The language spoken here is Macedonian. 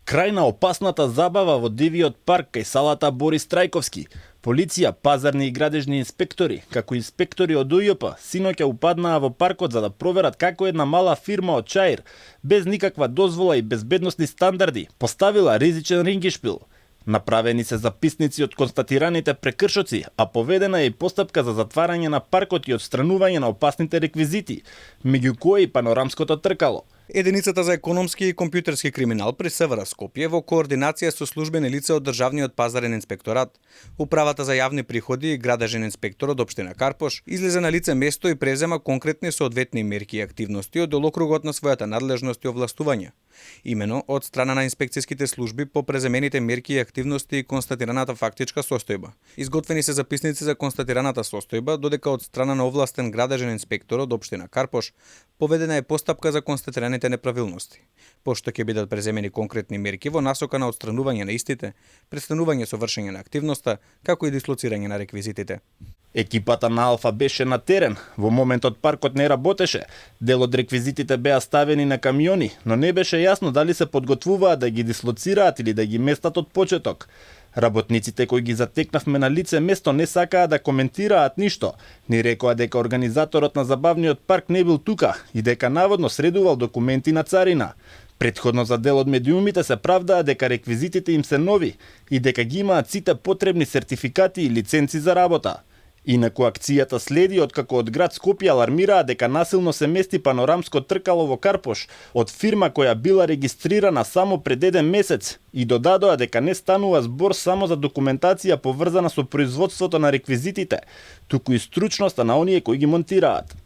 Крај на опасната забава во Девиот парк кај салата Борис Трајковски. Полиција, пазарни и градежни инспектори, како инспектори од УЈП, синоќа упаднаа во паркот за да проверат како една мала фирма од Чаир, без никаква дозвола и безбедносни стандарди, поставила ризичен рингишпил. Направени се записници од констатираните прекршоци, а поведена е и постапка за затварање на паркот и отстранување на опасните реквизити, меѓу кои и панорамското тркало. Единицата за економски и компјутерски криминал при СВР Скопје во координација со службени лица од Државниот пазарен инспекторат, Управата за јавни приходи и градежен инспектор од општина Карпош излезе на лице место и презема конкретни соодветни мерки и активности од делокругот на својата надлежност и овластување. Имено од страна на инспекцијските служби по преземените мерки и активности и констатираната фактичка состојба. Изготвени се записници за констатираната состојба, додека од страна на овластен градежен инспектор од општина Карпош поведена е постапка за констатираните неправилности. Пошто ќе бидат преземени конкретни мерки во насока на отстранување на истите, престанување со вршење на активноста, како и дислоцирање на реквизитите. Екипата на Алфа беше на терен. Во моментот паркот не работеше. Дел од реквизитите беа ставени на камиони, но не беше јасно дали се подготвуваат да ги дислоцираат или да ги местат од почеток. Работниците кои ги затекнавме на лице место не сакаа да коментираат ништо. Ни рекоа дека организаторот на забавниот парк не бил тука и дека наводно средувал документи на царина. Претходно за дел од медиумите се правдаа дека реквизитите им се нови и дека ги имаат сите потребни сертификати и лиценци за работа. Инаку акцијата следи откако од град Скопје алармираа дека насилно се мести панорамско тркало во Карпош од фирма која била регистрирана само пред еден месец и додадоа дека не станува збор само за документација поврзана со производството на реквизитите, туку и стручноста на оние кои ги монтираат.